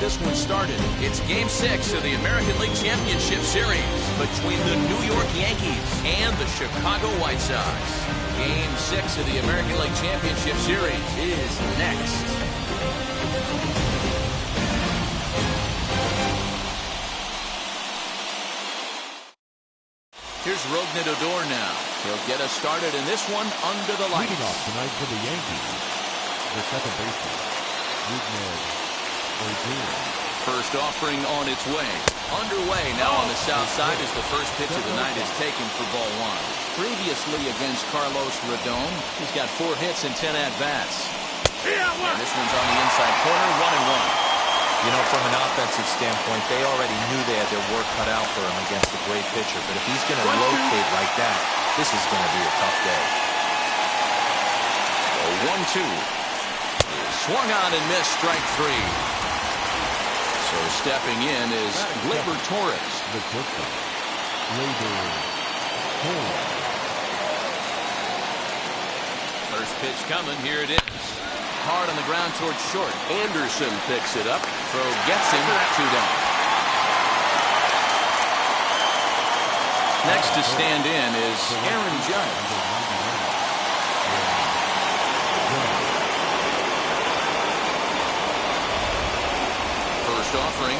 this one started. It's Game 6 of the American League Championship Series between the New York Yankees and the Chicago White Sox. Game 6 of the American League Championship Series is next. Here's Rougned Odor now. He'll get us started in this one under the lights. Leading off tonight for the Yankees, the second baseman, Rougned Odor. First offering on its way. Underway now on the south side as the first pitch of the night is taken for ball one. Previously against Carlos Rodon, he's got 4 hits and 10 at-bats. And this one's on the inside corner, 1-1. You know, from an offensive standpoint, they already knew they had their work cut out for him against a great pitcher. But if he's going to locate like that, this is going to be a tough day. 1-2. Swung on and missed, strike 3. So stepping in is Gleyber Torres. First pitch coming, here it is. Hard on the ground towards short. Anderson picks it up. Throw gets him, 2 down. Next to stand in is Aaron Judge. First offering.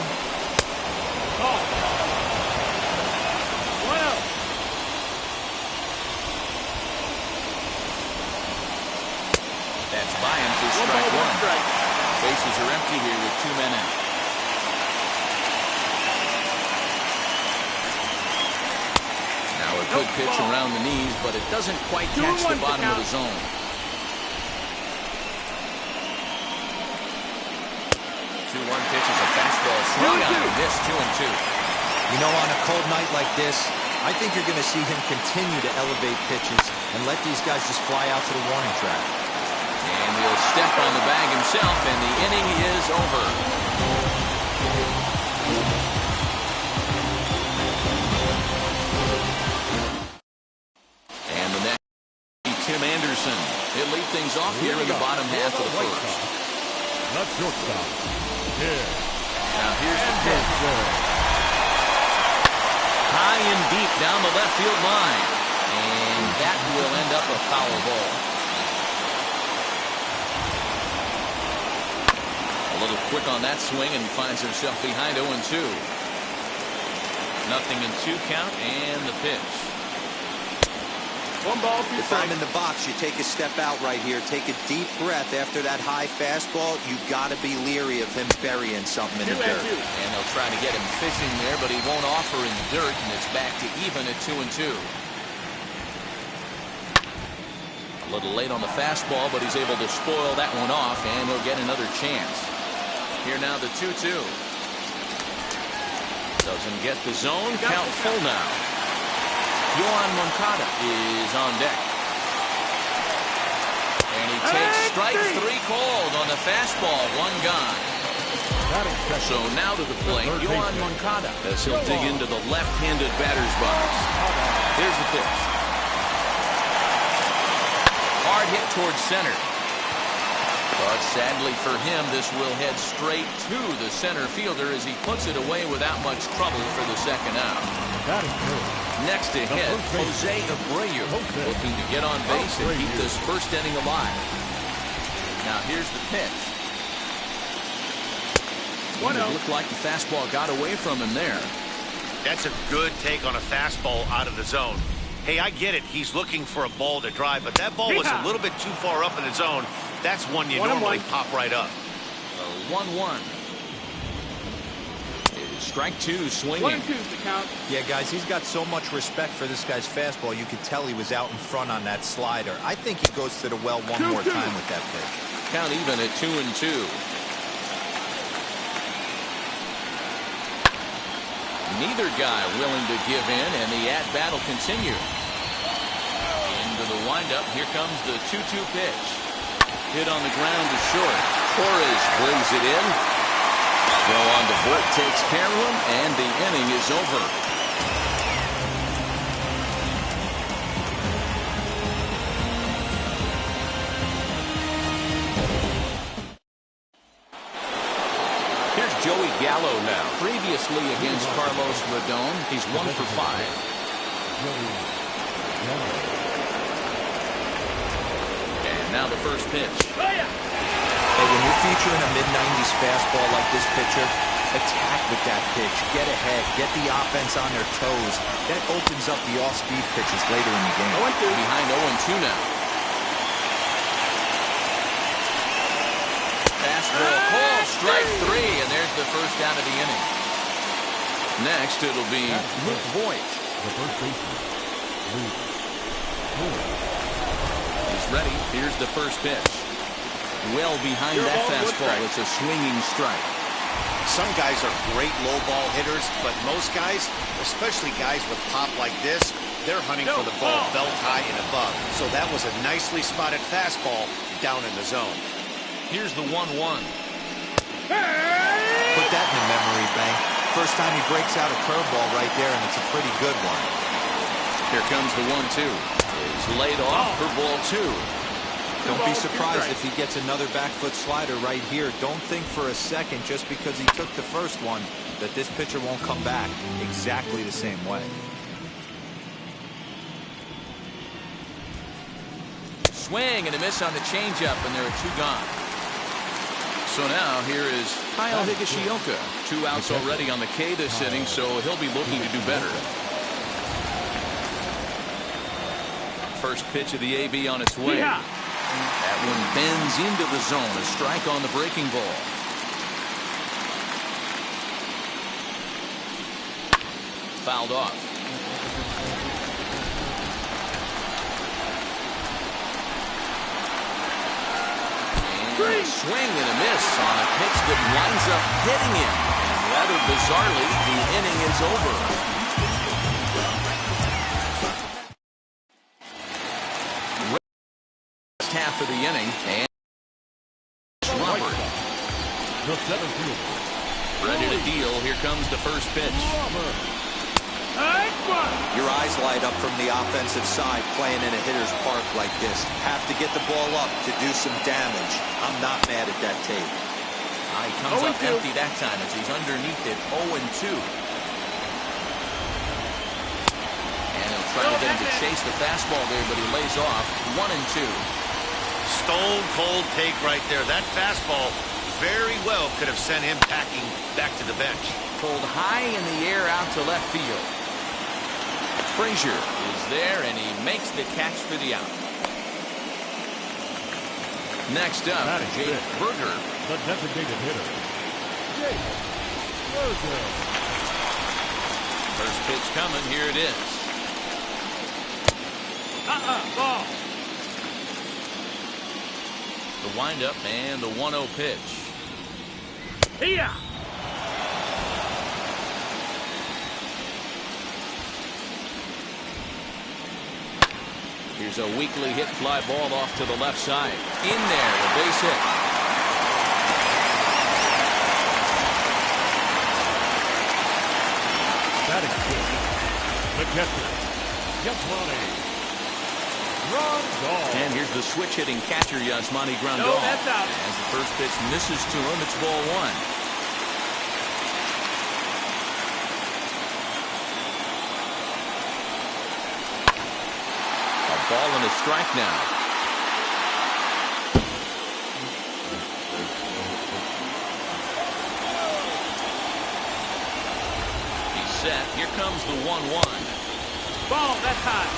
That's by him for strike 1. Bases are empty here with 2 men out. Now a good pitch around the knees, but it doesn't quite catch the bottom of the zone. 2-1 pitch is a fastball swung on and missed, 2-2. You know, on a cold night like this, I think you're going to see him continue to elevate pitches and let these guys just fly out to the warning track. And he'll step on the bag himself, and the inning is over. And the next, Tim Anderson. He'll lead things off here in the bottom half of the first. Not shortstop. Now here's the pitch. High and deep down the left field line. And that will end up a foul ball. A little quick on that swing and finds himself behind 0-2. Nothing in 2 count and the pitch. 1 ball, 2 If I'm in the box, you take a step out right here. Take a deep breath after that high fastball. You got to be leery of him burying something in the dirt. And they'll try to get him fishing there, but he won't offer in the dirt, and it's back to even at 2-2. A little late on the fastball, but he's able to spoil that one off, and he'll get another chance. Here now the 2-2. Doesn't get the zone. Count full now. Yoan Moncada is on deck. And he takes strike 3 cold on the fastball. 1 gone. So now to the plate, Yoan Moncada, as he'll dig into the left-handed batter's box. Here's the pitch. Hard hit towards center. But sadly for him, this will head straight to the center fielder as he puts it away without much trouble for the second out. Next to hit, Jose Abreu, looking to get on base and keep this first inning alive. Now here's the pitch. It looked like the fastball got away from him there. That's a good take on a fastball out of the zone. Hey, I get it. He's looking for a ball to drive, but that ball was a little bit too far up in the zone. That's one you normally pop right up. 1-1. Strike 2 swinging. 1-2's the count. Yeah, guys, he's got so much respect for this guy's fastball. You could tell he was out in front on that slider. I think he goes to the well one more time with that pitch. Count even at 2-2. Neither guy willing to give in, and the at-bat will continue. Into the windup, here comes the 2-2 pitch. Hit on the ground to short. Torres brings it in. Throw on to Voit takes care of him, and the inning is over. Here's Joey nicely against Carlos Rodon. He's 1 for 5. And now the first pitch. Hey, when you're featuring a mid-90s fastball like this pitcher, attack with that pitch. Get ahead. Get the offense on their toes. That opens up the off-speed pitches later in the game. Behind 0-2 now. Fastball called, strike 3, and there's the first out of the inning. Next, it'll be Luke Voigt. The first baseman, Luke Voigt. He's ready. Here's the first pitch. Well behind that fastball. It's a swinging strike. Some guys are great low ball hitters, but most guys, especially guys with pop like this, they're hunting for the ball belt high and above. So that was a nicely spotted fastball down in the zone. Here's the 1-1. Put that in the memory bank. First time he breaks out a curveball right there, and it's a pretty good one. Here comes the 1-2. He's laid off for ball 2. Don't be surprised if he gets another back foot slider right here. Don't think for a second, just because he took the first one, that this pitcher won't come back exactly the same way. Swing and a miss on the changeup, and there are 2 gone. So now here is Kyle Higashioka. 2 outs already on the K this inning, so he'll be looking to do better. First pitch of the AB on its way. That one bends into the zone. A strike on the breaking ball. Fouled off. And a swing and a miss on a pitch that winds up hitting him. And rather bizarrely, the inning is over. Half of the inning, and Robert The center fielder, ready to deal. Here comes the first pitch. Your eyes light up from the offensive side playing in a hitter's park like this. Have to get the ball up to do some damage. I'm not mad at that tape. He comes up empty that time as he's underneath it. 0-2. And he'll try to get him to chase the fastball there, but he lays off. 1-2. Stone cold take right there. That fastball very well could have sent him packing back to the bench. Pulled high in the air out to left field. Frazier is there, and he makes the catch for the out. Next up, Jake Berger. the designated hitter, Jake Berger. First pitch coming. Here it is. Ball. The windup and the 1-0 pitch. Here. Here's a weakly hit fly ball off to the left side. In there, the base hit. Batting fifth, the catcher, Yasmani Grandal. And here's the switch hitting catcher, Yasmani Grandal. No, that's out. As the first pitch misses to him, it's ball 1. Ball and a strike now. He's set. Here comes the 1-1. Ball, that's high.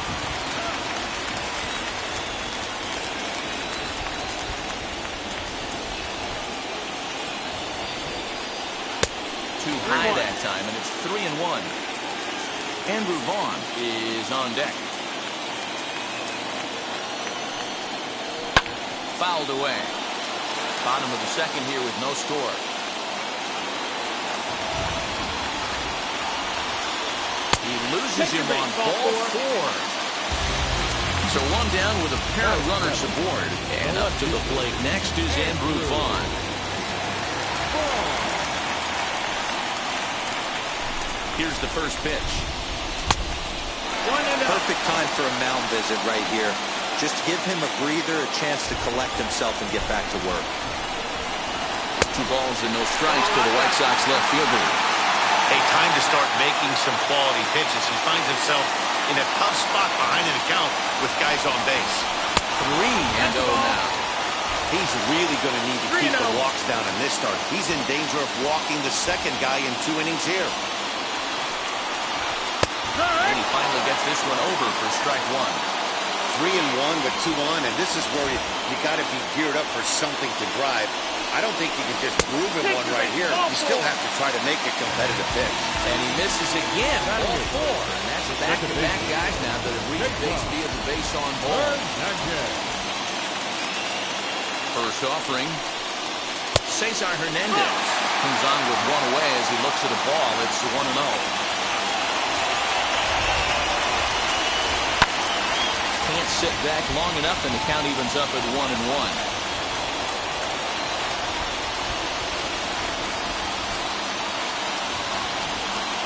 Too high that time, and it's 3-1. Andrew Vaughn is on deck. Fouled away. Bottom of the second here with no score. He loses him on ball 4. So one down with a pair of runners aboard. And up to the plate next is Andrew Vaughn. Here's the first pitch. Perfect time for a mound visit right here. Just give him a breather, a chance to collect himself and get back to work. 2 balls and no strikes to the White Sox left fielder. Hey, time to start making some quality pitches. He finds himself in a tough spot behind an account with guys on base. 3-0 now. He's really going to need to keep the walks down in this start. He's in danger of walking the second guy in 2 innings here. And he finally gets this one over for strike 1. 3-1 with 2 on, and this is where you got to be geared up for something to drive. I don't think you can just groove him one right here. You still have to try to make a competitive pitch. And he misses again, ball 4. And that's back-to-back guys now that have reached base via the base on ball. First offering, Cesar Hernandez comes on with 1 away as he looks at a ball. It's 1-0. Can't sit back long enough, and the count evens up at 1-1.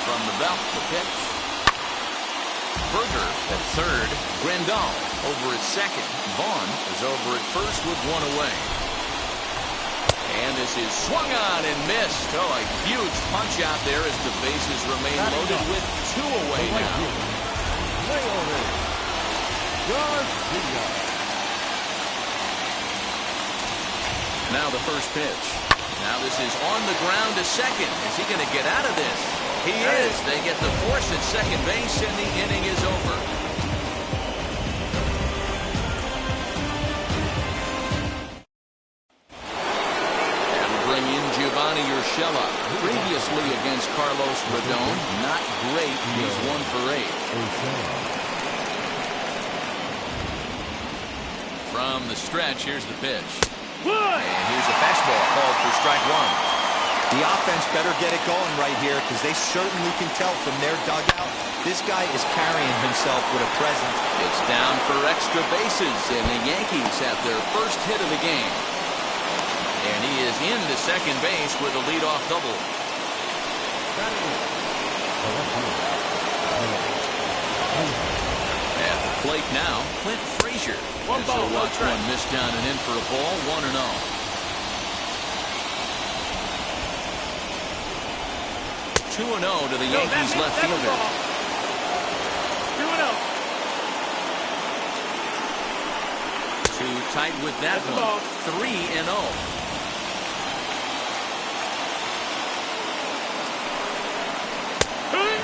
From the belt, the pitch. Berger at third. Grandal over at second. Vaughn is over at first with 1 away. And this is swung on and missed. Oh, a huge punch out there as the bases remain loaded with 2 away now. Now the first pitch. Now this is on the ground to second. Is he going to get out of this? He is. They get the force at second base, and the inning is over. And bring in Giovanni Urshela. Previously against Carlos Rodon. Not great. He's 1 for 8. From the stretch, here's the pitch. And here's a fastball called for strike 1. The offense better get it going right here because they certainly can tell from their dugout this guy is carrying himself with a presence. It's down for extra bases, and the Yankees have their first hit of the game. And he is into second base with a leadoff double. At the plate now, Clint Frazier. One ball, so watch one miss down and in for a ball, 1-0. Two 2-0 to the Yankees left fielder. 2-0. Too tight with that one. 3-0.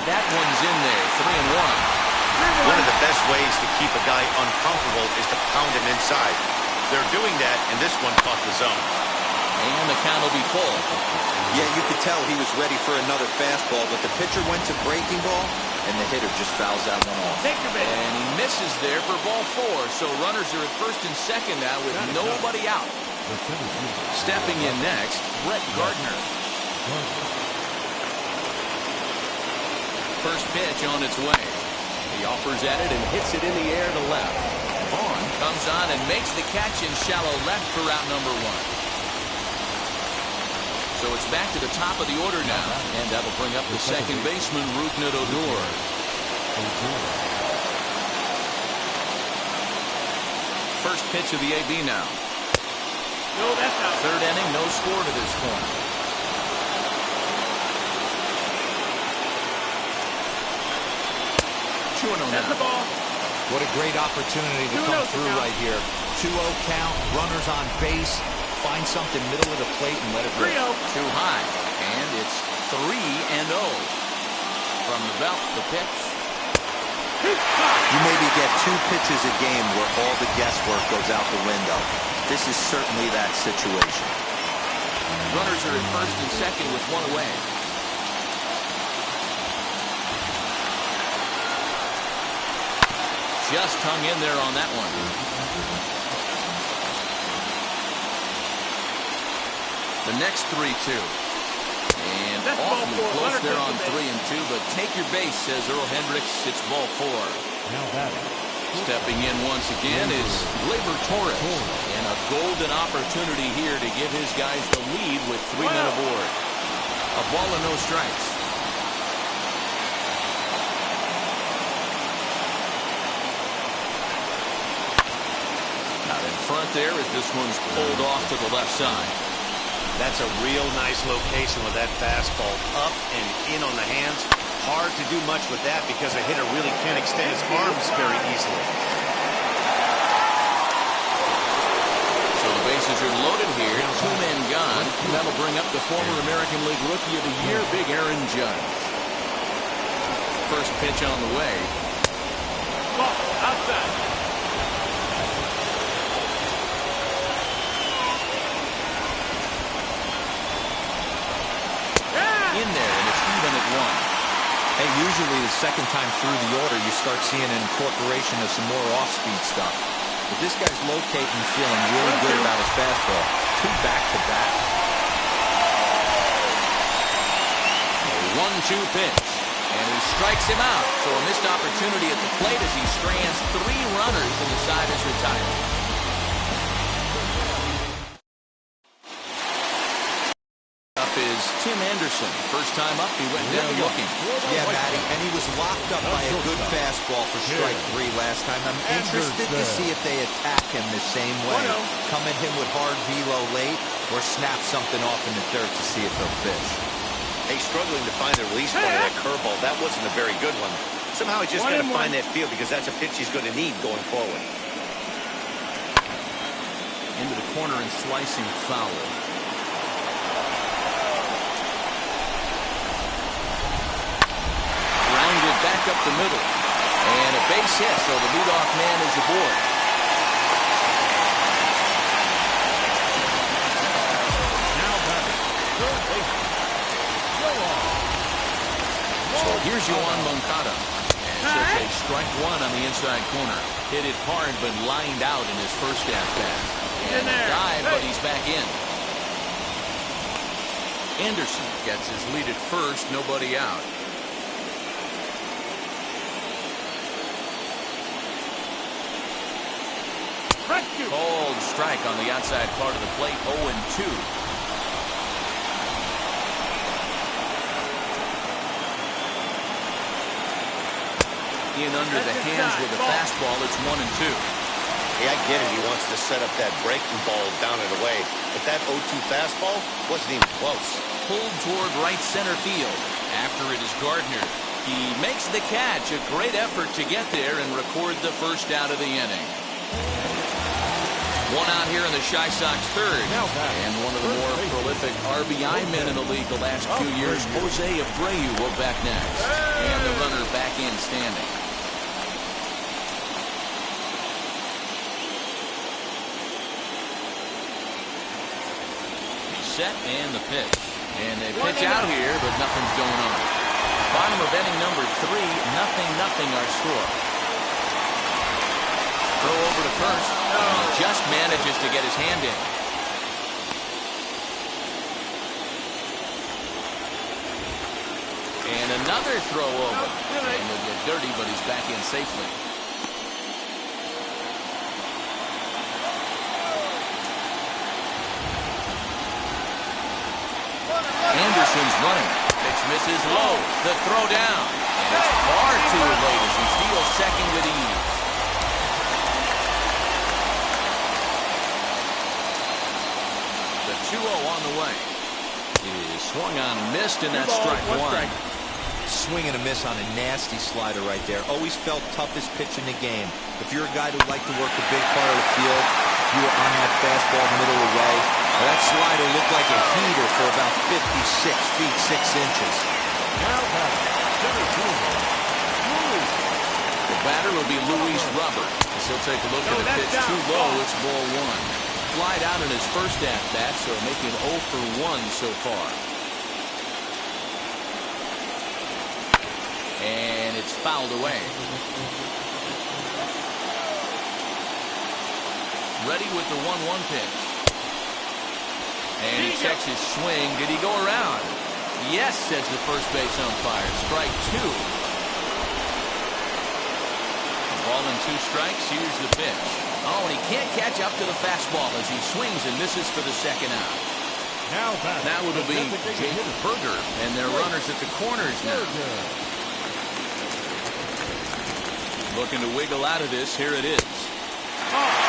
That one's in there. 3-1. One of the best ways to keep a guy uncomfortable is to pound him inside. They're doing that, and this one caught the zone. And the count will be full. Yeah, you could tell he was ready for another fastball, but the pitcher went to breaking ball, and the hitter just fouls that one off. And he misses there for ball 4, so runners are at first and second now with nobody out. Stepping in next, Brett Gardner. First pitch on its way. He offers at it and hits it in the air to left. Vaughn comes on and makes the catch in shallow left for out number 1. So it's back to the top of the order now, and that'll bring up the second baseman, Rougned Odor. First pitch of the AB now. No, that's out. Third inning, no score to this point. That's the ball. What a great opportunity to come through right here. 2-0 count, runners on base. Find something middle of the plate and let it rip. 3-0. Too high, and it's 3-0. From the belt, the pitch. You maybe get 2 pitches a game where all the guesswork goes out the window. This is certainly that situation. Runners are at first and second with 1 away. Just hung in there on that one. The next 3-2. And that's awfully close there on the 3-2, but take your base, says Earl Hendricks. It's ball 4. Now batting. Stepping in once again is Gleyber Torres. And a golden opportunity here to give his guys the lead with 3 men aboard. A ball and no strikes. Out in front there as this one's pulled off to the left side. That's a real nice location with that fastball. Up and in on the hands. Hard to do much with that because a hitter really can't extend his arms very easily. So the bases are loaded here. 2 men gone. That'll bring up the former American League Rookie of the Year, Big Aaron Judge. First pitch on the way. Ball outside. In there, and it's even at 1. Hey, usually the second time through the order, you start seeing an incorporation of some more off-speed stuff. But this guy's locating and feeling really good about his fastball. 2 back-to-back. A 1-2 pitch. And he strikes him out. So a missed opportunity at the plate as he strands 3 runners and the side is retired. Up is Tim Anderson. First time up, he went down looking. Yeah, Matty, and he was locked up by a good fastball for strike 3 last time. I'm interested to see if they attack him the same way. Come at him with hard velo late or snap something off in the dirt to see if they'll fish. Hey, struggling to find the release point of that curveball. That wasn't a very good one. Somehow he's just got to find that feel because that's a pitch he's going to need going forward. Into the corner and slicing foul. Rounded back up the middle. And a base hit, so the leadoff man is aboard. So here's Yoan Moncada. And she'll take strike 1 on the inside corner. Hit it hard, but lined out in his first at-bat. And a dive, but he's back in. Anderson gets his lead at first, nobody out. Cold strike on the outside part of the plate, 0-2. In under the hands with a fastball, it's 1-2. Hey, I get it. He wants to set up that breaking ball down and away. But that 0-2 fastball wasn't even close. Pulled toward right center field. After it is Gardner. He makes the catch. A great effort to get there and record the first out of the inning. 1 out here in the Chi Sox third. And one of the more prolific RBI men in the league the last few years, Jose Abreu, will back next. And the runner back in standing. He's set and the pitch. And they pitch out here, but nothing's going on. Bottom of inning number 3, 0-0 our score. Throw over to first. He just manages to get his hand in. And another throw over. And he'll get dirty, but he's back in safely. Anderson's running. Pitch misses low. The throw down. And it's far too late as he steals second with ease. The 2-0 on the way. He is swung on and missed, and that's strike 1. Swing and a miss on a nasty slider right there. Always felt toughest pitch in the game. If you're a guy who'd like to work a big part of the field, you were on that fastball middle away. Well, that slider looked like a heater for about 56 feet 6 inches. The batter will be Luis Robert. As he'll take a look at the pitch too low. It's ball 1. Flied out in his first at-bat, so making 0 for 1 so far. And it's fouled away. Ready with the 1-1 pitch. And he checks his swing. Did he go around? Yes, says the first base umpire. Strike 2. Ball and 2 strikes. Here's the pitch. Oh, and he can't catch up to the fastball as he swings and misses for the second out. Now it'll be Jake Berger, and their runners at the corners now. Looking to wiggle out of this. Here it is.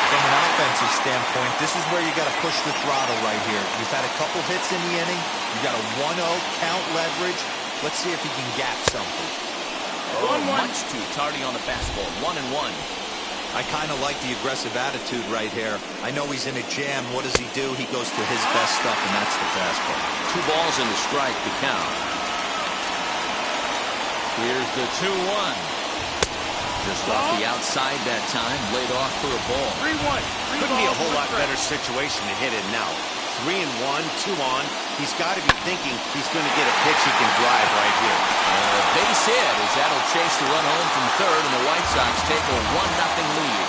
From an offensive standpoint, this is where you got to push the throttle right here. You've had a couple hits in the inning. You got a 1-0 count leverage. Let's see if he can gap something. Much too tardy on the fastball. 1-1. I kind of like the aggressive attitude right here. I know he's in a jam. What does he do? He goes to his best stuff, and that's the fastball. 2 balls and a strike to count. Here's the 2-1. Just off the outside that time, laid off for a ball. 3-1. Couldn't be a whole lot better situation to hit it now. 3-1, 2 on. He's got to be thinking he's going to get a pitch he can drive right here. Base hit as that'll chase the run home from third, and the White Sox take a 1-0 lead.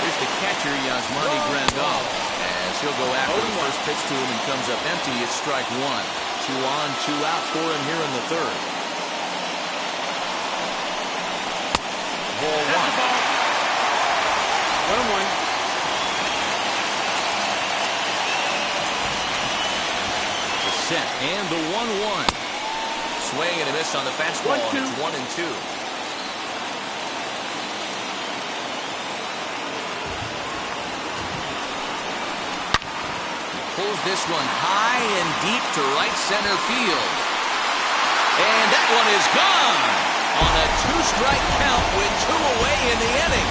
Here's the catcher, Yasmani Grandal, as he'll go after the first pitch to him and comes up empty. It's strike 1. 2 on, 2 out for him here in the third. Ball 1. 1-1. The set and the 1-1. Swing and a miss on the fastball. And it's 1-2. Pulls this one high and deep to right center field. And that one is gone on a 2-strike count with 2 away in the inning.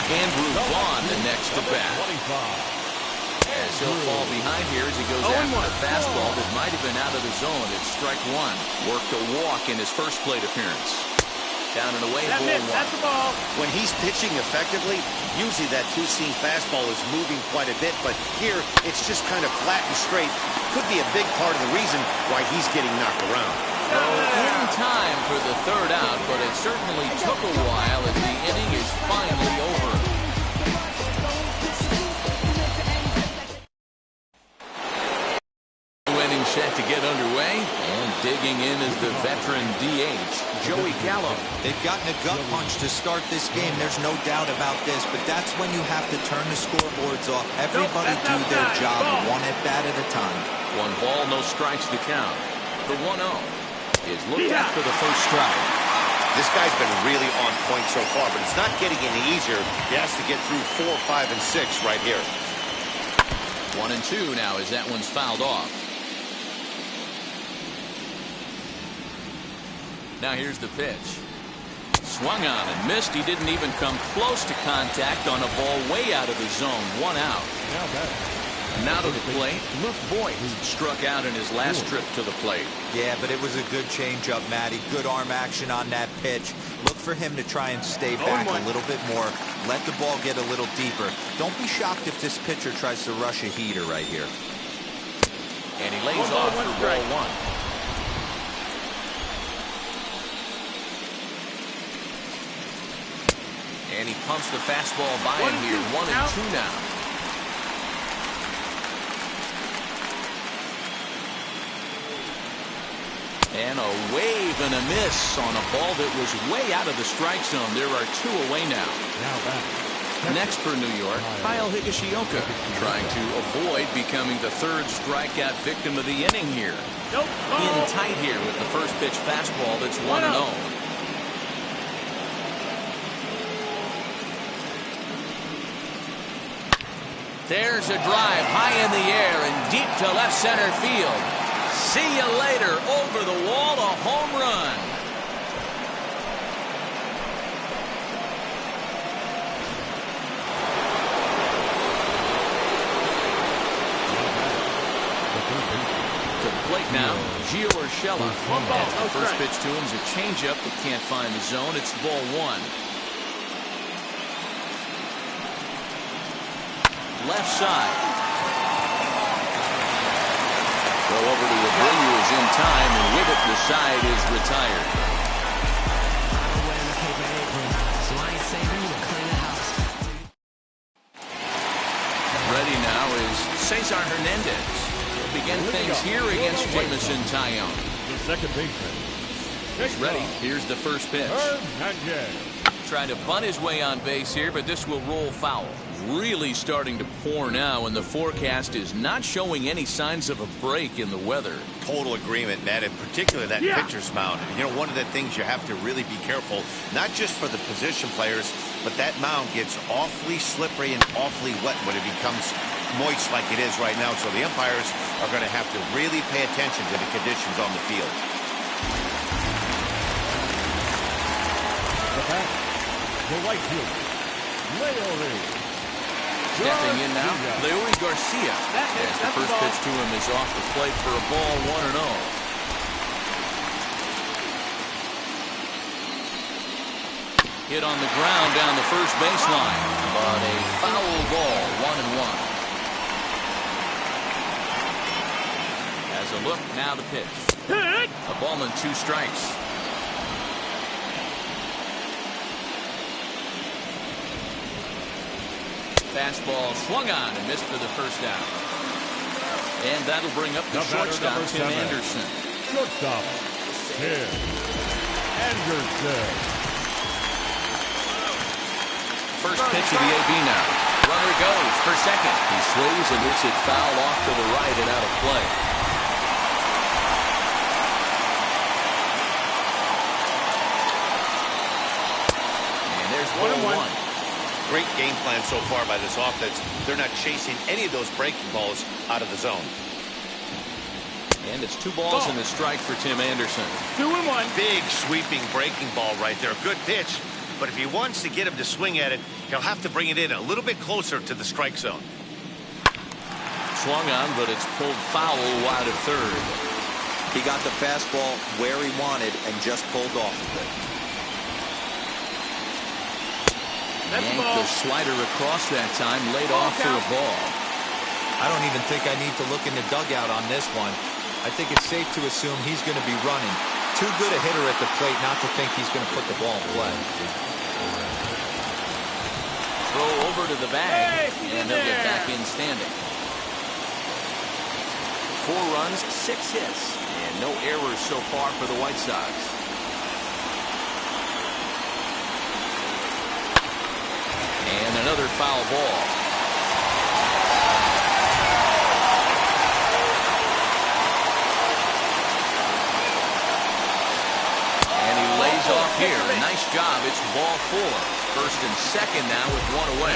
Andrew Vaughn the next to bat. As he'll fall behind here as he goes after the fastball that might have been out of the zone. It's strike 1. Worked a walk in his first plate appearance. Down and away, ball 1. That's the ball. When he's pitching effectively, usually that 2-seam fastball is moving quite a bit, but here it's just kind of flat and straight. Could be a big part of the reason why he's getting knocked around. In time for the third out, but it certainly took a while as the inning is finally over. Inning set to get underway, and digging in is the veteran DH, Joey Gallo. They've gotten a gut punch to start this game. There's no doubt about this, but that's when you have to turn the scoreboards off. Everybody do their job 1 at-bat at a time. 1 ball, no strikes to count. The 1-0 is looked at for the first strike. This guy's been really on point so far, but it's not getting any easier. He has to get through 4, 5, and 6 right here. 1-2 now as that one's fouled off. Now here's the pitch. Swung on and missed. He didn't even come close to contact on a ball way out of the zone. 1 out. Now to the plate, Luke Boyd struck out in his last trip to the plate. Yeah, but it was a good changeup, Matty. Good arm action on that pitch. Look for him to try and stay back a little bit more. Let the ball get a little deeper. Don't be shocked if this pitcher tries to rush a heater right here. And he lays off for ball 1. And he pumps the fastball by him here. 1-2 now. And a wave and a miss on a ball that was way out of the strike zone. There are 2 away now. Next for New York, Kyle Higashioka, trying to avoid becoming the 3rd strikeout victim of the inning here. In tight here with the first pitch fastball that's 1-0. There's a drive high in the air and deep to left center field. See you later. Over the wall, a home run. To the plate now, Gio Urshela. As the first pitch to him is a changeup that can't find the zone. It's ball 1. Left side. Throw over to Abreu is in time, and with it, the side is retired. Ready now is Cesar Hernandez. He'll begin things here against Jameson Taillon. The second baseman. He's ready. Here's the first pitch. Hernandez. try to bunt his way on base here, but this will roll foul. Really starting to pour now, and the forecast is not showing any signs of a break in the weather. Total agreement, Matt, in particular that pitcher's mound. You know, one of the things you have to really be careful, not just for the position players, but that mound gets awfully slippery and awfully wet when it becomes moist like it is right now. So the umpires are going to have to really pay attention to the conditions on the field. The back, the right fielder, Leo. Stepping in now, Leury Garcia. As the first pitch to him is off the plate for a ball, 1-0. Hit on the ground down the first baseline, but a foul ball, 1-1. As a look, now the pitch. A ball and 2 strikes. Fastball swung on and missed for the first out. And that'll bring up the shortstop, Tim Anderson. Shortstop, Tim Anderson. First pitch of the AB now. Runner goes for second. He swings and hits it foul off to the right and out of play. And there's 1-1. Great game plan so far by this offense. They're not chasing any of those breaking balls out of the zone. And it's 2 balls and a strike for Tim Anderson. 2-1. Big sweeping breaking ball right there. Good pitch. But if he wants to get him to swing at it, he'll have to bring it in a little bit closer to the strike zone. Swung on, but it's pulled foul wide of third. He got the fastball where he wanted and just pulled off of it. Yanked the slider across that time, laid off for a ball. I don't even think I need to look in the dugout on this one. I think it's safe to assume he's going to be running. Too good a hitter at the plate not to think he's going to put the ball in play. Throw over to the bag, and they'll get back in standing. 4 runs, 6 hits, and no errors so far for the White Sox. And another foul ball. And he lays off here. Nice job. It's ball 4. First and second now with 1 away.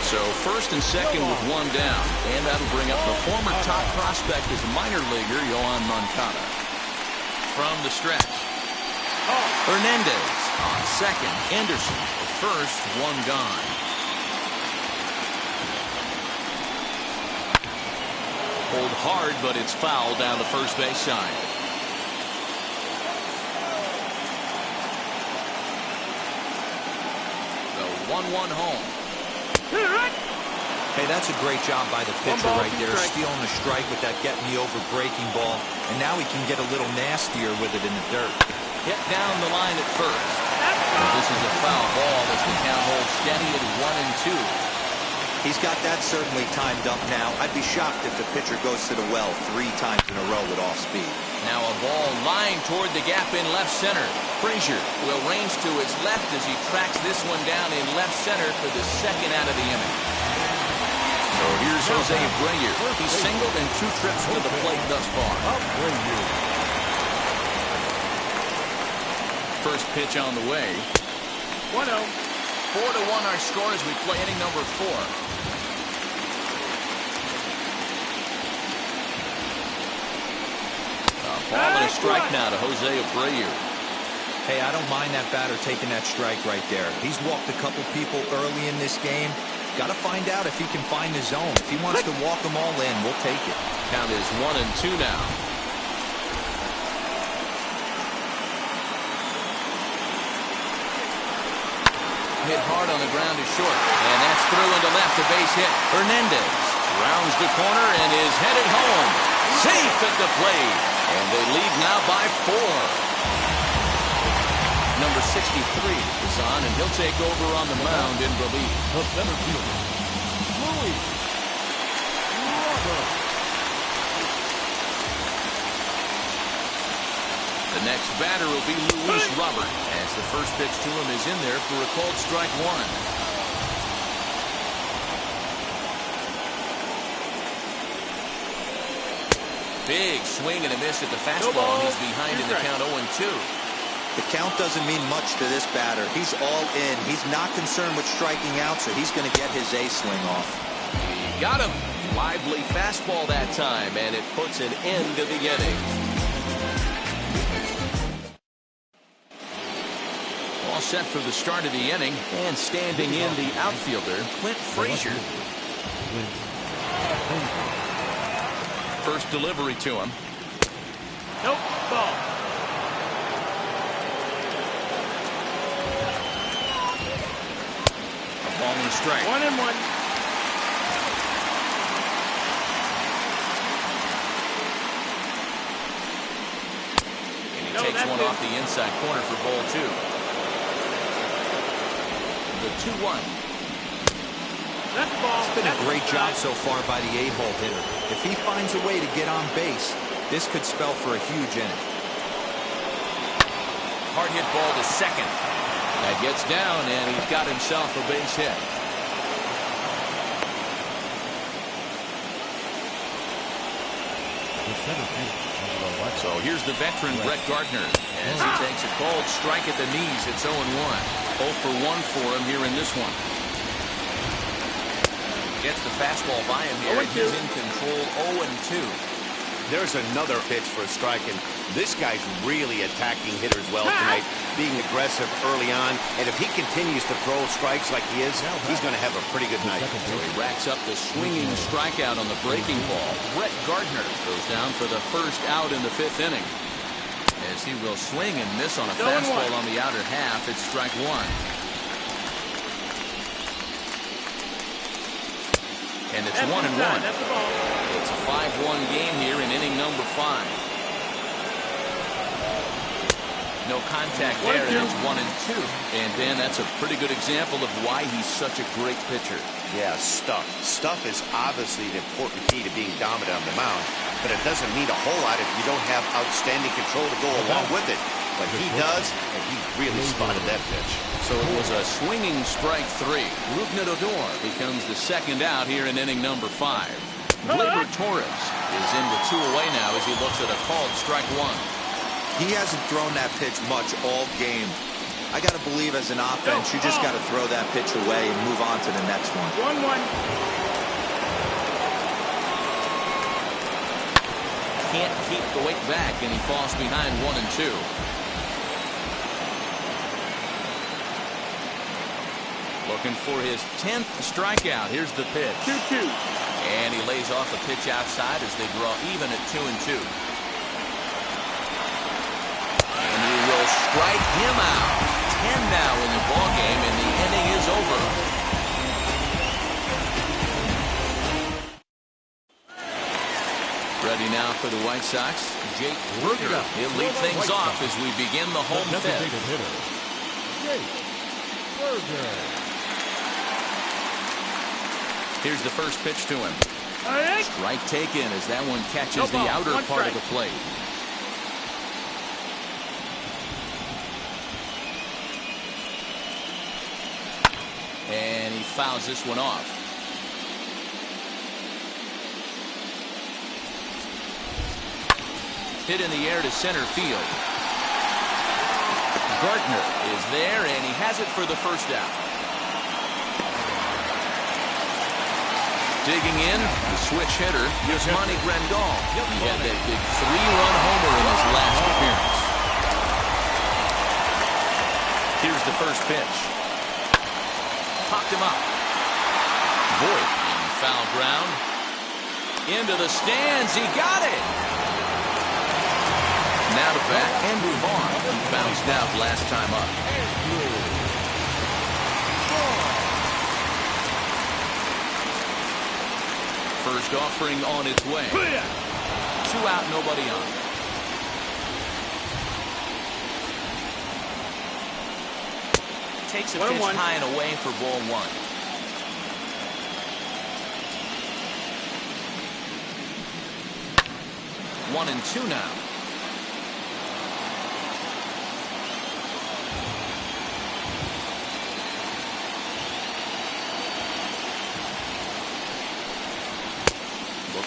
So first and second with 1 down. And that'll bring up the former top prospect as a minor leaguer, Yohan Moncada. From the stretch. Hernandez on second. Anderson first, 1 gone. Pulled hard, but it's foul down the first base side. The 1-1 home. Hey, that's a great job by the pitcher right there, stealing the strike with that get-me-over breaking ball, and now he can get a little nastier with it in the dirt. Hit down the line at first. This is a foul ball as the count holds steady at 1-2. He's got that certainly timed up now. I'd be shocked if the pitcher goes to the well 3 times in a row with off speed. Now a ball lying toward the gap in left center. Frazier will range to his left as he tracks this one down in left center for the second out of the inning. So here's Jose Abreu. He's singled in 2 trips to the plate thus far. First pitch on the way. 1-0. 4-1 our score as we play inning number 4. A ball and a strike now to Jose Abreu. Hey, I don't mind that batter taking that strike right there. He's walked a couple people early in this game. Got to find out if he can find the zone. If he wants to walk them all in, we'll take it. Count is 1-2 now. Hit hard on the ground is short. And that's through into left, a base hit. Hernandez rounds the corner and is headed home. Safe at the plate. And they lead now by 4. Number 63 is on, and he'll take over on the mound in relief. The center fielder, Louis Robert. The next batter will be Luis Robert, as the first pitch to him is in there for a called strike one. Big swing and a miss at the fastball. He's behind in the count 0-2. The count doesn't mean much to this batter. He's all in. He's not concerned with striking out, so he's going to get his A swing off. He got him. Lively fastball that time, and it puts an end to the inning. All set for the start of the inning, and standing in the outfielder, Clint Frazier. First delivery to him. Nope, ball. A ball and a strike. 1-1. And he takes one off the inside corner for ball two. The 2-1. That's the ball. It's been a great job so far by the A-hole hitter. If he finds a way to get on base, this could spell for a huge inning. Hard hit ball to second. That gets down, and he's got himself a base hit. So here's the veteran Brett Gardner as he takes a cold strike at the knees. It's 0-1. 0 for 1 for him here in this one. Gets the fastball by him here. He's in control. 0-2. There's another pitch for a strike, and this guy's really attacking hitters well tonight, being aggressive early on. And if he continues to throw strikes like he is, he's going to have a pretty good night. So he racks up the swinging strikeout on the breaking ball. Brett Gardner goes down for the first out in the 5th inning. As he will swing and miss on a fastball on the outer half, it's strike one. And it's 1-1. It's a 5-1 game here in inning number 5. No contact there, and it's 1-2. And Dan, that's a pretty good example of why he's such a great pitcher. Yeah, stuff. Stuff is obviously an important key to being dominant on the mound, but it doesn't mean a whole lot if you don't have outstanding control to go along with it. But he does, and he really spotted that pitch. So it was a swinging strike 3. Rougned Odor becomes the second out here in inning number 5. Gleyber Torres is in with 2 away now as he looks at a called strike 1. He hasn't thrown that pitch much all game. I got to believe as an offense, you just got to throw that pitch away and move on to the next one. 1-1. Can't keep the weight back, and he falls behind 1-2. Looking for his 10th strikeout. Here's the pitch. 2-2. And he lays off the pitch outside as they draw even at 2-2. And he will strike him out. 10 now in the ballgame, and the inning is over. Ready now for the White Sox, Jake Burger. He'll lead things off as we begin the home fifth. Here's the first pitch to him. Strike taken as that one catches the outer part of the plate. And he fouls this one off. Hit in the air to center field. Gardner is there, and he has it for the first out. Digging in, the switch hitter, Yasmani Grandal. He had that big 3-run homer in his last appearance. Here's the first pitch. Popped him up. Voit in foul ground. Into the stands. He got it. Now to bat, Andrew Vaughn. He bounced out last time up. First offering on its way. 2 out, nobody on. Takes a pitch high and away for ball 1. One and 2 now.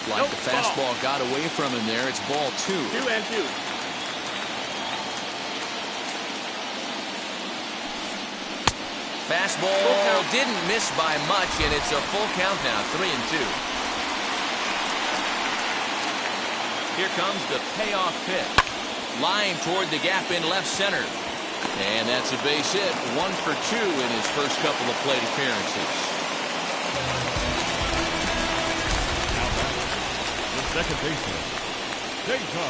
Looked like the fastball got away from him there. It's ball 2. 2-2. Fastball didn't miss by much, and it's a full count now, 3-2. Here comes the payoff pitch. Line toward the gap in left center. And that's a base hit. 1 for 2 in his first couple of plate appearances. The second baseman, Cesar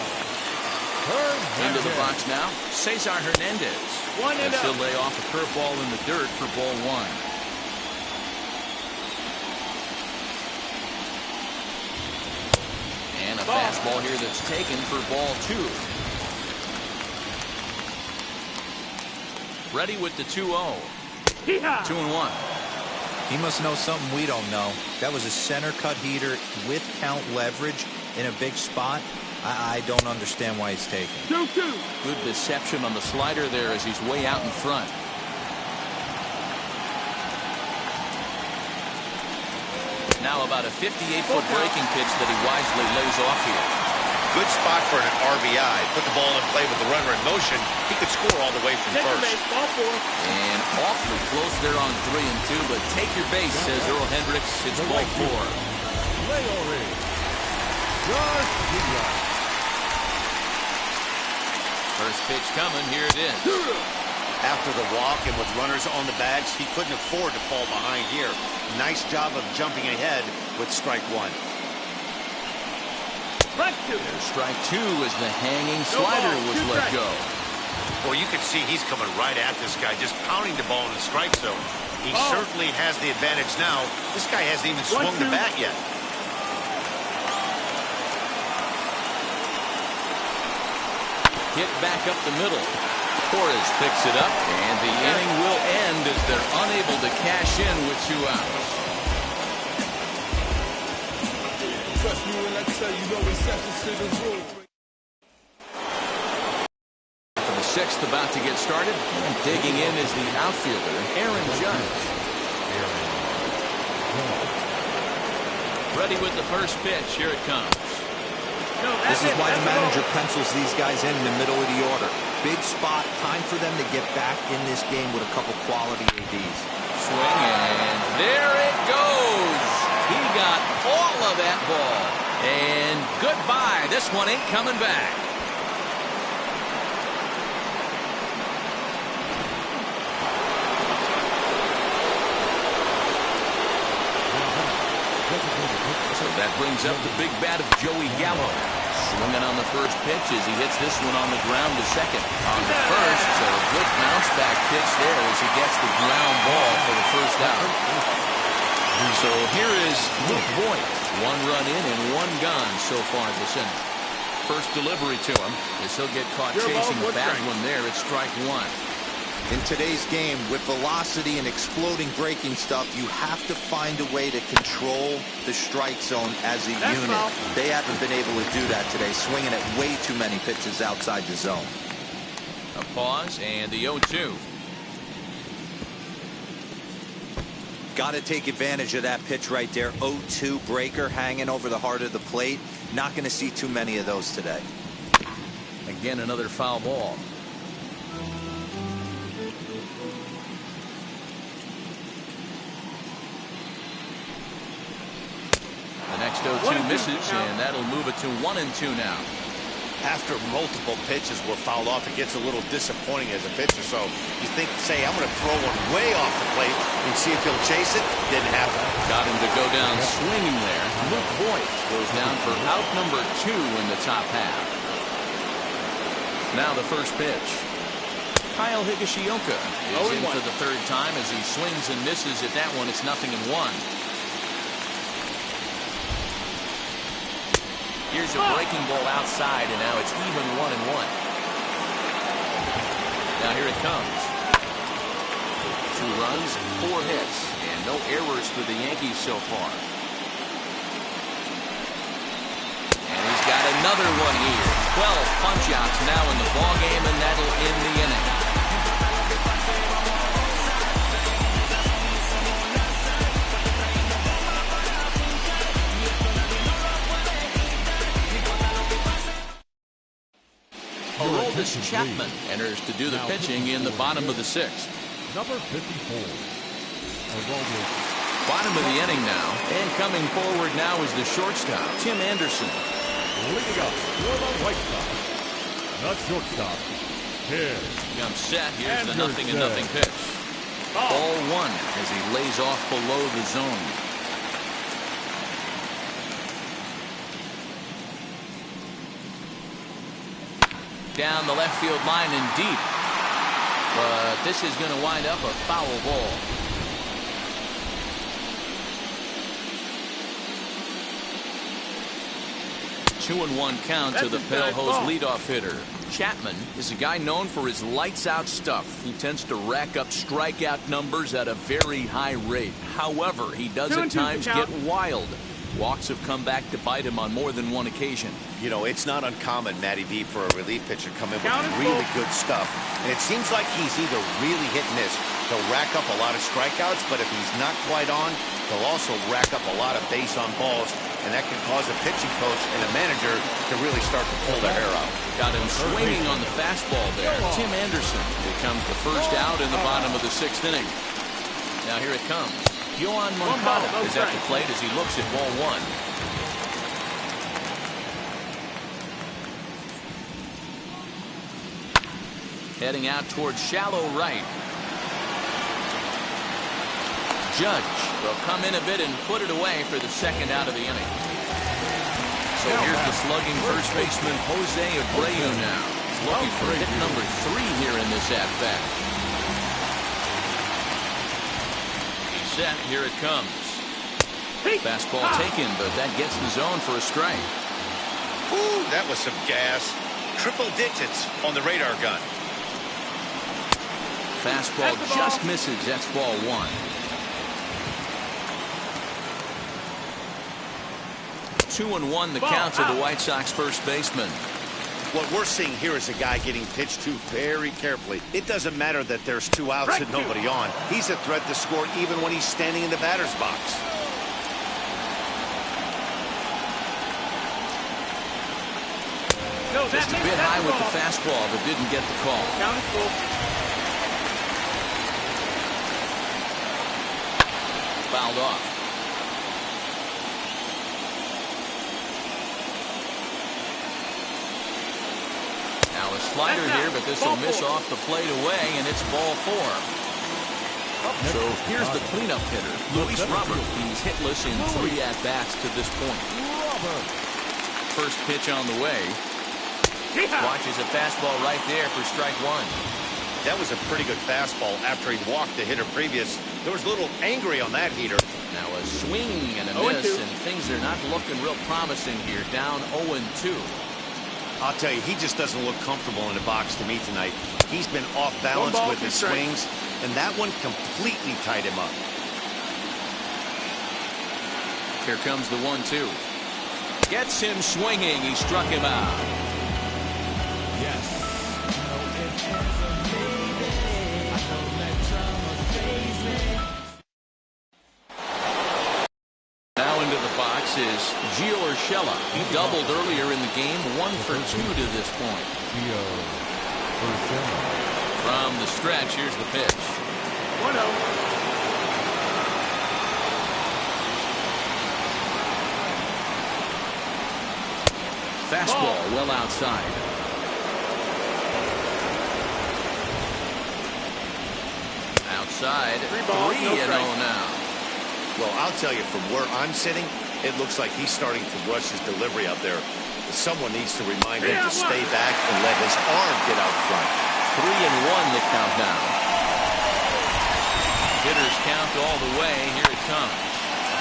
Hernandez. Into the box now, Cesar Hernandez. 1 and He'll 0. lay off a curveball in the dirt for ball 1. And a fastball here that's taken for ball 2. Ready with the 2-0. 2-1. He must know something we don't know. That was a center cut heater with count leverage in a big spot. I don't understand why he's taken. 2-2. Good deception on the slider there as he's way out in front. Now about a 58-foot breaking pitch that he wisely lays off here. Good spot for an RBI. Put the ball in play with the runner in motion. He could score all the way from Take your first. base, ball 4. And awfully close there on 3-2, but take your base, says Earl Hendricks. It's ball 4. Leore Garcia. First pitch coming. Here it is. After the walk and with runners on the bags, he couldn't afford to fall behind here. Nice job of jumping ahead with strike 1. Strike 2. There's strike 2 as the hanging slider was let go. Well, you can see he's coming right at this guy, just pounding the ball in the strike zone. He certainly has the advantage now. This guy hasn't even swung the bat yet. Hit back up the middle. Torres picks it up, and the inning will end as they're unable to cash in with 2 outs. Trust me when I tell you, no exceptions to the rule. For the 6th about to get started, and digging in is the outfielder, Aaron Judge. Ready with the first pitch. Here it comes. This is why the manager pencils these guys in the middle of the order. Big spot. Time for them to get back in this game with a couple quality ABs. Swing, and there it goes. He got all of that ball. And goodbye. This one ain't coming back. So that brings up the big bat of Joey Gallo. Swinging on the first pitch as he hits this one on the ground to second. On the first, so a good bounce back pitch there as he gets the ground ball for the first out. So here is Luke Voigt. 1 run in and 1 gone so far this inning. First delivery to him as he'll get caught chasing a bad one there at strike 1. In today's game, with velocity and exploding breaking stuff, you have to find a way to control the strike zone as a unit. They haven't been able to do that today, swinging at way too many pitches outside the zone. A pause and the 0-2. Got to take advantage of that pitch right there. 0-2 breaker hanging over the heart of the plate. Not going to see too many of those today. Again, another foul ball. The next 0-2 misses, and that'll move it to 1-2 now. After multiple pitches were fouled off, it gets a little disappointing as a pitcher. So you think, say, I'm going to throw one way off the plate and see if he'll chase it. Didn't happen. Got him to go down swinging there. Luke Voigt goes down for out number 2 in the top half. Now the first pitch. Kyle Higashioka is in for the 3rd time as he swings and misses at that one. It's 0-1. Here's a breaking ball outside, and now it's even 1-1. Now here it comes. 2 runs, 4 hits, and no errors for the Yankees so far. And he's got another one here. 12 punch-outs now in the ballgame, and that'll end the inning. Chris Chapman enters to do the pitching in the bottom of the 6th. Number 54. Bottom of the inning now, and coming forward now is the shortstop, Tim Anderson. Leading up for the White Sox, the shortstop, Tim. Comes set. Here's the 0-0 pitch. Ball 1 as he lays off below the zone. Down the left field line and deep. But this is going to wind up a foul ball. Two and 1 count to the Pale Hose leadoff hitter. Chapman is a guy known for his lights-out stuff. He tends to rack up strikeout numbers at a very high rate. However, he does at times get wild. Walks have come back to bite him on more than one occasion. You know, it's not uncommon, Matty V, for a relief pitcher to come in with really good stuff. And it seems like he's either really hit and miss. He'll rack up a lot of strikeouts, but if he's not quite on, he'll also rack up a lot of base on balls. And that can cause a pitching coach and a manager to really start to pull their hair out. Got him swinging on the fastball there. Tim Anderson becomes the first out in the bottom of the 6th inning. Now here it comes. Yohan Moncada is at the plate as he looks at ball 1. Heading out towards shallow right. Judge will come in a bit and put it away for the 2nd out of the inning. So here's the slugging first baseman Jose Abreu now. He's looking for hit number 3 here in this at-bat. He's set. Here it comes. Fastball taken, but that gets the zone for a strike. Ooh, that was some gas. Triple digits on the radar gun. Fastball just misses. That's ball 1. 2-1 the count to the White Sox first baseman. What we're seeing here is a guy getting pitched to very carefully. It doesn't matter that there's 2 outs and nobody on. He's a threat to score even when he's standing in the batter's box. Just a bit high with the fastball, but didn't get the call. Count is full. Fouled off. Now a slider here, but this will miss off the plate away, and it's ball 4. So here's the cleanup hitter, Luis Robert. He's hitless in 3 at-bats to this point. First pitch on the way. Watches a fastball right there for strike 1. That was a pretty good fastball after he walked the hitter previous. There was a little angry on that heater. Now a swing and a miss, and things are not looking real promising here. Down 0-2. I'll tell you, he just doesn't look comfortable in the box to me tonight. He's been off balance with his swings, and that one completely tied him up. Here comes the 1-2. Gets him swinging. He struck him out. Is Gio Urshela. He doubled earlier in the game, 1 for 2 to this point. From the stretch, here's the pitch. 1-0. Fastball well outside. Outside, 3-0 now. Well, I'll tell you, from where I'm sitting, it looks like he's starting to rush his delivery out there. Someone needs to remind him to stay back and let his arm get out front. 3-1 the count now. Hitters count all the way. Here it comes.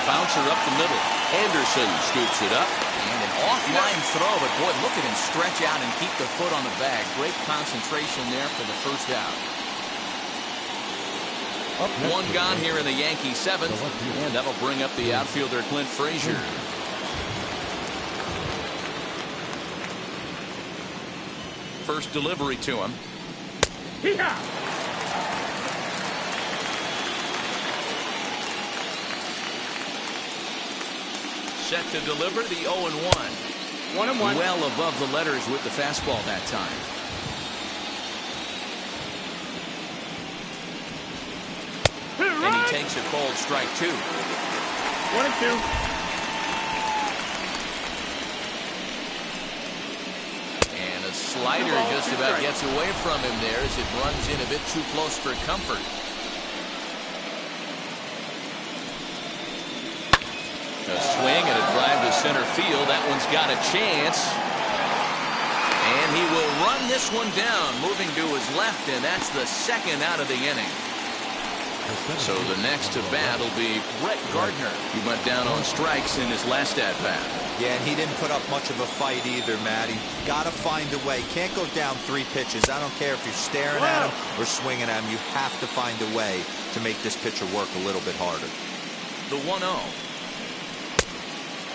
Bouncer up the middle. Anderson scoops it up. And an offline throw, but boy, look at him stretch out and keep the foot on the bag. Great concentration there for the first out. 1 gone here in the Yankee 7th, and that'll bring up the outfielder Clint Frazier. First delivery to him. Set to deliver the 0-1. 1-1. Well above the letters with the fastball that time. takes a called strike 2. 1-2. And a slider just about gets away from him there as it runs in a bit too close for comfort. A swing and a drive to center field. That one's got a chance. And he will run this one down, moving to his left, and that's the second out of the inning. So the next to bat will be Brett Gardner. He went down on strikes in his last at-bat. Yeah, and he didn't put up much of a fight either, Matty. Got to find a way. Can't go down 3 pitches. I don't care if you're staring at him or swinging at him. You have to find a way to make this pitcher work a little bit harder. The 1-0.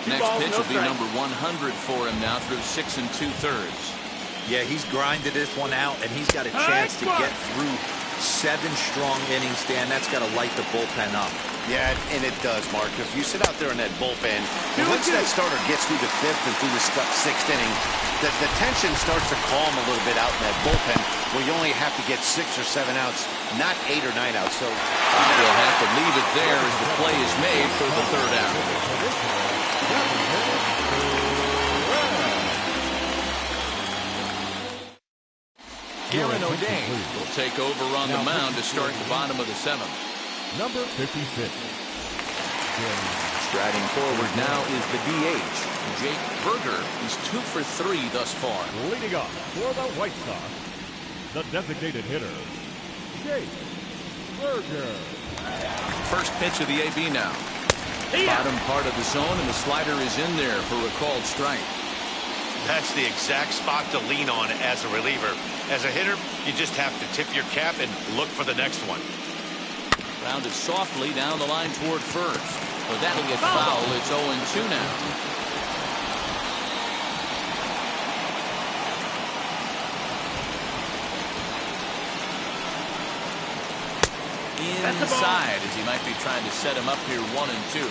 Next pitch will be number 100 for him now through 6 2/3. Yeah, he's grinded this one out, and he's got a chance to get through 7 strong innings, Dan. That's got to light the bullpen up. Yeah, and it does, Mark. If you sit out there in that bullpen, once that starter gets through the 5th and through the 6th inning, the tension starts to calm a little bit out in that bullpen where you only have to get 6 or 7 outs, not 8 or 9 outs. So they'll have to leave it there as the play is made for the 3rd out. Garen O'Day will take over on the mound to start the bottom of the 7th. Number 56. Striding forward now is the DH, Jake Berger. He's 2 for 3 thus far. Leading off for the White Sox, the designated hitter, Jake Berger. First pitch of the AB now. Bottom part of the zone, and the slider is in there for a called strike. that's the exact spot to lean on as a reliever. As a hitter, you just have to tip your cap and look for the next one. Rounded softly down the line toward first. But that'll get foul. It's 0-2 now. Inside as he might be trying to set him up here 1-2.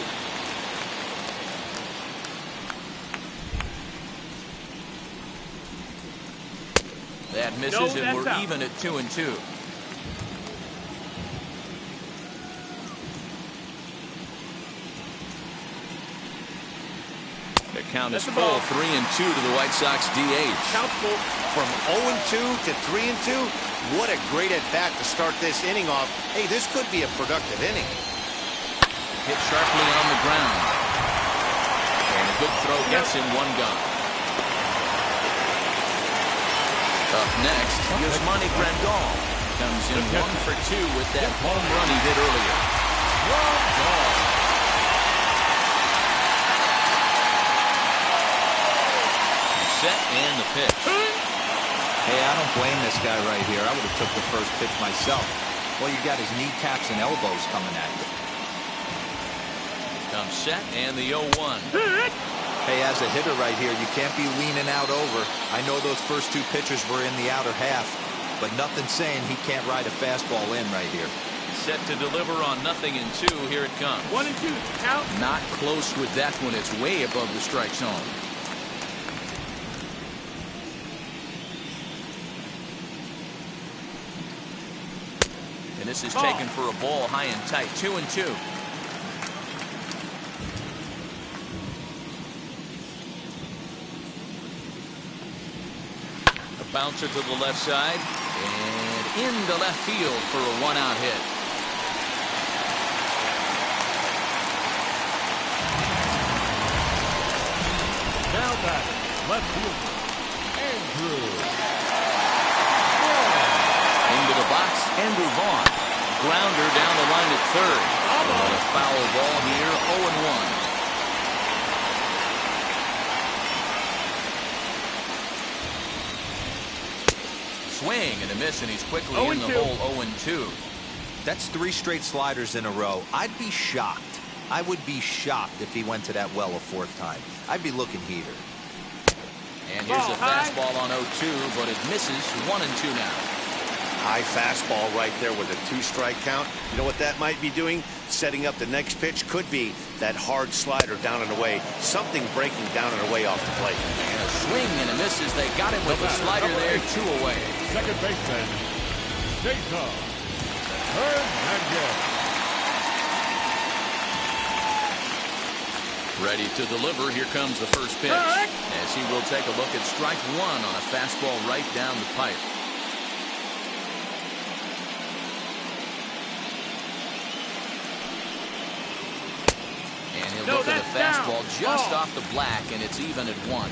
That misses, and we're even at 2-2. The count is full, 3-2 to the White Sox DH. From 0-2 to 3-2, what a great at-bat to start this inning off. Hey, this could be a productive inning. Hit sharply on the ground. And a good throw gets him one gone. Up next, Yasmani Grandal comes in 1 for 2 with that home run he hit earlier. Set and the pitch. Hey, I don't blame this guy right here. I would have took the first pitch myself. Well, you got his kneecaps and elbows coming at you. Comes set and the 0-1. Hey, as a hitter right here, you can't be leaning out over. I know those first 2 pitchers were in the outer half, but nothing saying he can't ride a fastball in right here. Set to deliver on 0-2. Here it comes. 1-2. Count. Not close with that one. It's way above the strike zone. And this is taken for a ball high and tight. 2-2. A bouncer to the left side and into left field for a 1-out hit. Now back, left fielder, Andrew. Into the box, Andrew Vaughn. Grounder down the line at third. And a foul ball here, 0-1. Swing and a miss, and he's quickly in the hole, 0-2. That's 3 straight sliders in a row. I'd be shocked. I would be shocked if he went to that well a 4th time. I'd be looking heater. And here's a fastball on 0-2, but it misses. 1-2 now. High fastball right there with a 2-strike count. You know what that might be doing? Setting up the next pitch. Could be that hard slider down and away. Something breaking down and away off the plate. And a swing and a miss as they got him with the slider there, 2 away. Second baseman, Jason Hernandez. Ready to deliver. Here comes the first pitch. As he will take a look at strike one on a fastball right down the pipe. And he'll look at the fastball just off the black, and it's even at 1.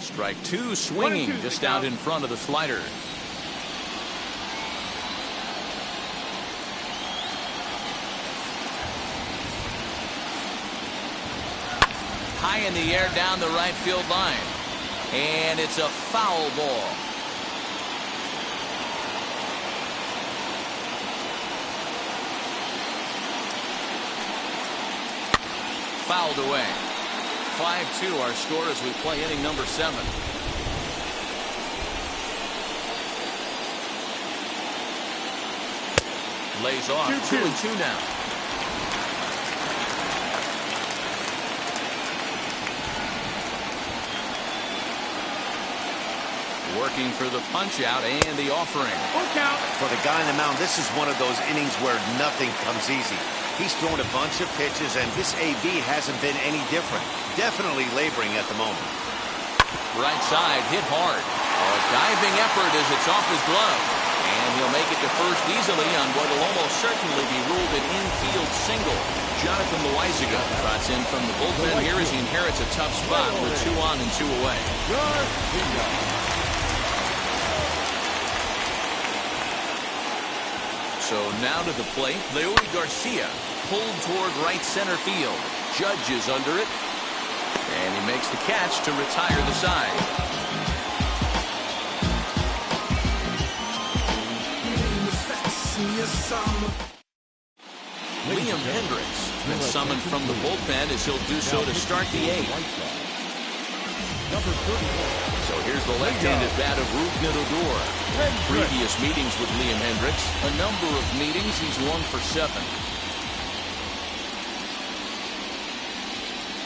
Strike 2, swinging just out in front of the slider. High in the air down the right field line. And it's a foul ball. Fouled away. 5-2 our score as we play inning number 7. Lays off. 2-2 now. Working for the punch out and the offering. For the guy on the mound, this is one of those innings where nothing comes easy. He's thrown a bunch of pitches, and this AB hasn't been any different. Definitely laboring at the moment. Right side, hit hard. A diving effort as it's off his glove. And he'll make it to first easily on what will almost certainly be ruled an infield single. Jonathan Loizaga trots in from the bullpen here as he inherits a tough spot with 2 on and 2 away. So now to the plate, Leury Garcia pulled toward right center field. Judge is under it, and he makes the catch to retire the side. Liam Hendricks has been summoned from the bullpen as he'll do so to start the 8th. So here's the left-handed bat of Rougned Odor. Previous meetings with Liam Hendricks, a number of meetings, he's 1 for 7.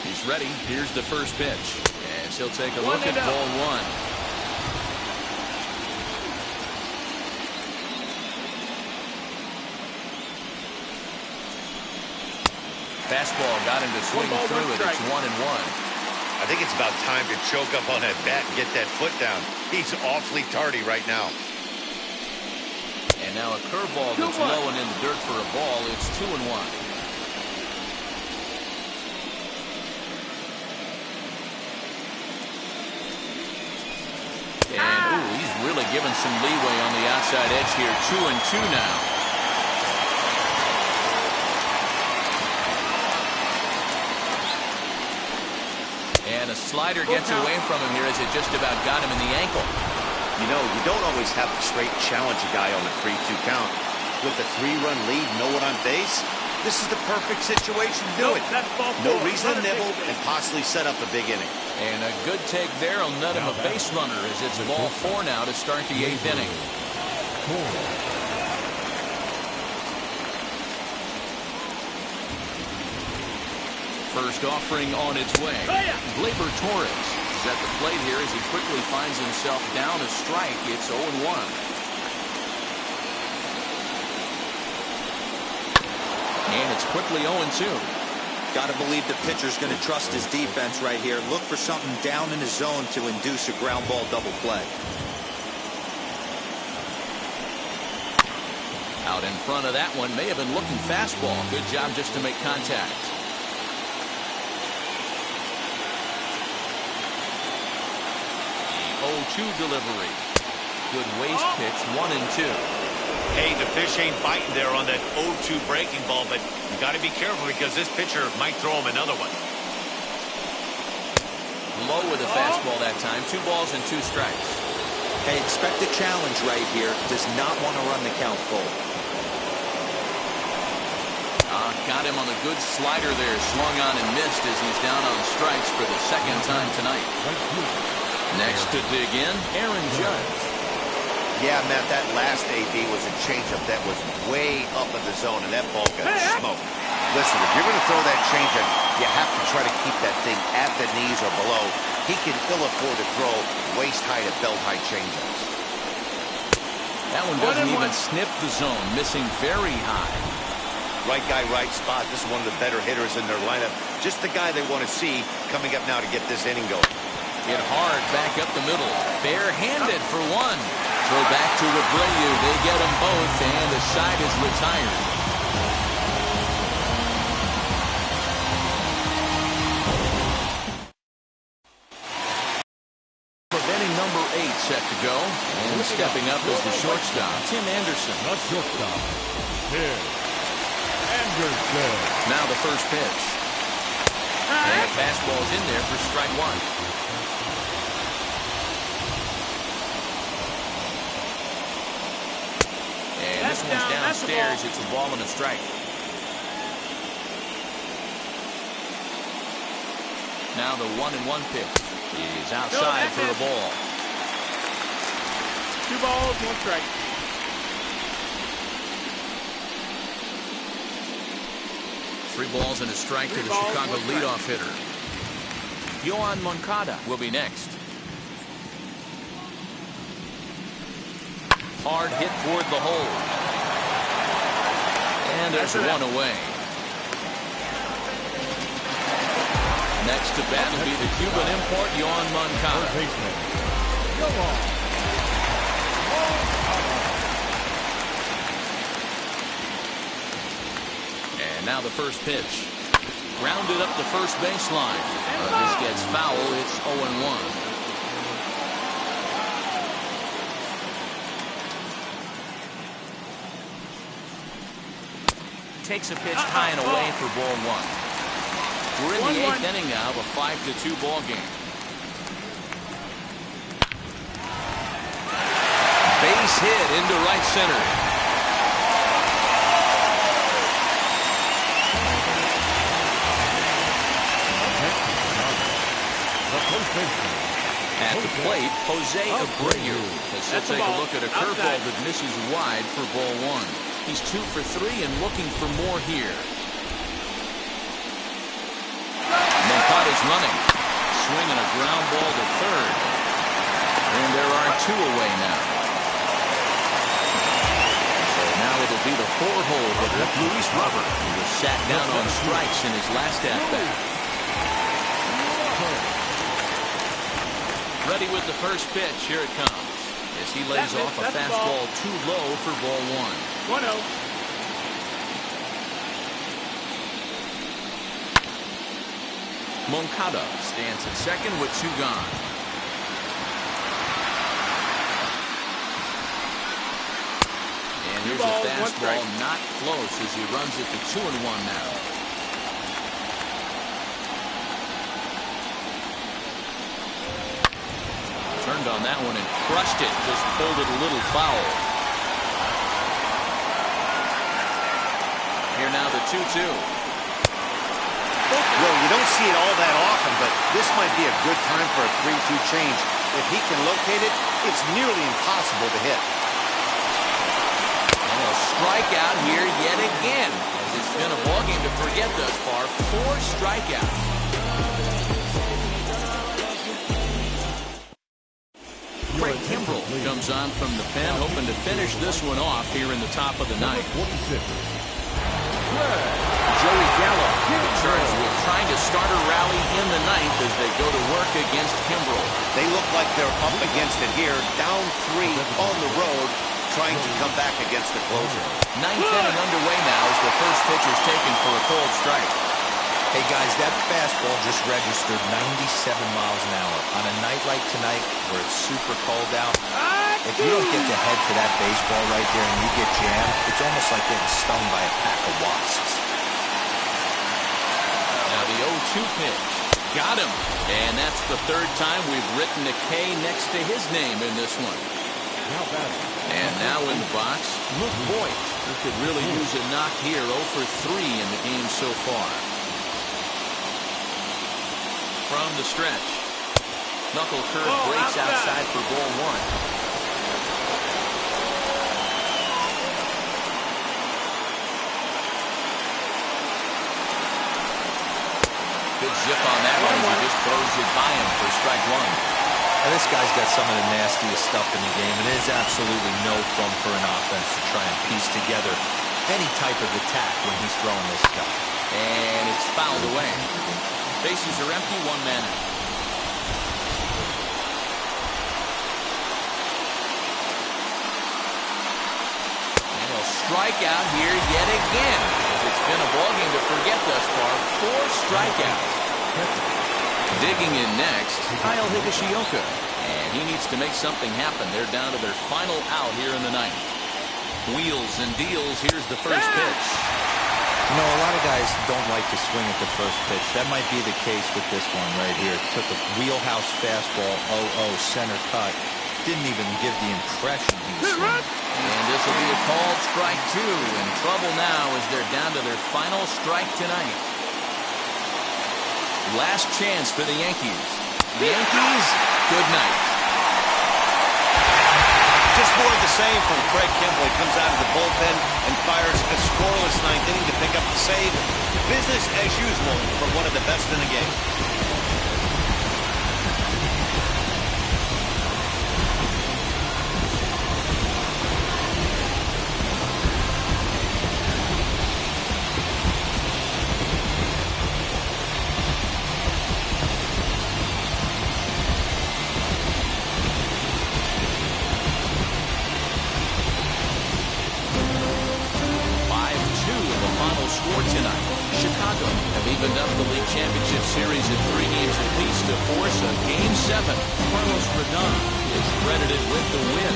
He's ready. Here's the first pitch. As he'll take a look at ball 1. Fastball got him to swing through it. It's 1-1. I think it's about time to choke up on that bat and get that foot down. He's awfully tardy right now. And now a curveball that's low and in the dirt for a ball. It's 2-1. And he's really given some leeway on the outside edge here. 2-2 now. And a slider gets away from him here as it just about got him in the ankle. You know, you don't always have to straight challenge a guy on a 3-2 count. With a 3-run lead, no one on base, this is the perfect situation to do it. No reason to nibble and possibly set up a big inning. And a good take there will net him a base runner as it's ball 4 now to start the 8th inning. First offering on its way. Gleyber Torres is at the plate here as he quickly finds himself down a strike. It's 0-1. And it's quickly 0-2. Got to believe the pitcher's going to trust his defense right here. Look for something down in his zone to induce a ground ball double play. Out in front of that one, may have been looking fastball. Good job just to make contact. 0-2 delivery. Good waist pitch, 1-2. Hey, the fish ain't biting there on that 0-2 breaking ball, but you got to be careful because this pitcher might throw him another one. Low with a fastball that time. 2 balls and 2 strikes. Hey, expect a challenge right here. Does not want to run the count full. Got him on a good slider there. Swung on and missed as he's down on strikes for the 2nd time tonight. Next to dig in, Aaron Judge. Yeah, Matt, that last AB was a changeup that was way up in the zone, and that ball got smoked. Listen, if you're going to throw that changeup, you have to try to keep that thing at the knees or below. He can ill afford to throw waist-high to belt-high changeups. That one doesn't even sniff the zone, missing very high. Right guy, right spot. This is one of the better hitters in their lineup. Just the guy they want to see coming up now to get this inning going. Hit hard back up the middle. Barehanded for one. Throw back to Abreu. They get them both, and the side is retired. Inning number 8 set to go. And stepping up is the shortstop, Tim Anderson. The shortstop, Tim Anderson. Now the first pitch. And fastball's in there for strike one. And this one's downstairs. It's a ball and a strike. Now the 1-1 pitch. He's outside for a ball. 2 balls, 1 strike. Three balls and a strike to the Chicago leadoff hitter. Yoan Moncada will be next. Hard hit toward the hole. And there's one away. Next to bat will be the Cuban import, Yoan Moncada. And now the first pitch. Grounded up the first baseline. This gets foul. It's 0-1. Takes a pitch high and away for ball 1. We're in the 8th inning now of a 5-2 ball game. Base hit into right center. At the plate, Jose Abreu. Let's take a look at a curveball that misses wide for ball 1. He's 2 for 3 and looking for more here. Moncada's running. Swinging a ground ball to third. And there are 2 away now. So now it'll be the 4-hole hitter, Luis Robert, who was sat down on strikes in his last at-bat. Ready with the first pitch. Here it comes. As he lays off a fastball too low for ball 1. 1-0. Moncada stands at second with 2 gone. And here's a fastball not close as he runs it to 2-1 now. Turned on that one and crushed it. Just pulled it a little foul. Here now the 2-2. Well, you don't see it all that often, but this might be a good time for a 3-2 change. If he can locate it, it's nearly impossible to hit. And a strikeout here yet again. It's been a ballgame to forget thus far. 4 strikeouts. Craig Kimbrell comes on from the pen, hoping to finish this one off here in the top of the ninth. Joey Gallo charged with trying to start a rally in the ninth as they go to work against Kimbrell. They look like they're up against it here, down 3 on the road, trying to come back against the closer. 9th inning underway now as the first pitch is taken for a cold strike. Hey guys, that fastball just registered 97 miles an hour. On a night like tonight where it's super cold out, if you don't get the head to that baseball right there and you get jammed, it's almost like getting stung by a pack of wasps. Now the 0-2 pitch. Got him. And that's the 3rd time we've written a K next to his name in this one. And now in the box, Luke Voigt, who could really use a knock here. 0 for 3 in the game so far. From the stretch. Knuckle curve breaks outside for ball 1. Good zip on that one as he just throws it by him for strike 1. Now, this guy's got some of the nastiest stuff in the game, and it is absolutely no fun for an offense to try and piece together any type of attack when he's throwing this stuff. And it's fouled away. Bases are empty, one man out. And he'll strike out here yet again. It's been a ballgame to forget thus far. 4 strikeouts. Digging in next, Kyle Higashioka. And he needs to make something happen. They're down to their final out here in the ninth. Wheels and deals. Here's the first pitch. You know, a lot of guys don't like to swing at the first pitch. That might be the case with this one right here. Took a wheelhouse fastball, 0-0 center cut. Didn't even give the impression he was swinging. And this will be a called strike 2. In trouble now as they're down to their final strike tonight. Last chance for the Yankees. Yankees, good night. Just more of the same from Craig Kimbrell. He comes out of the bullpen and fires a scoreless ninth inning to pick up the save. Business as usual for one of the best in the game. Tonight, Chicago have evened up the league championship series at 3 games apiece to force a Game 7. Carlos Rodon is credited with the win.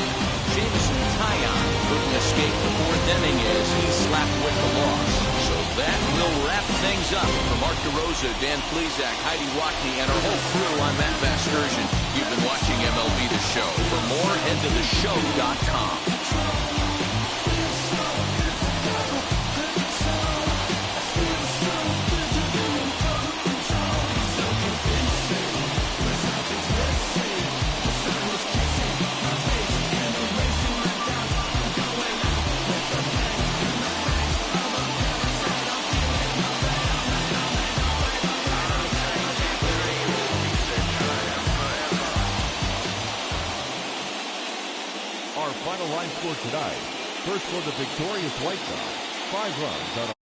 Jameson Taillon couldn't escape the 4th inning as he slapped with the loss. So that will wrap things up. For Mark DeRosa, Dan Plesac, Heidi Wackney, and our whole crew, I'm Matt Vasgersian. You've been watching MLB The Show. For more, head to theshow.com. Our final line score tonight. First for the victorious White Sox, 5 runs on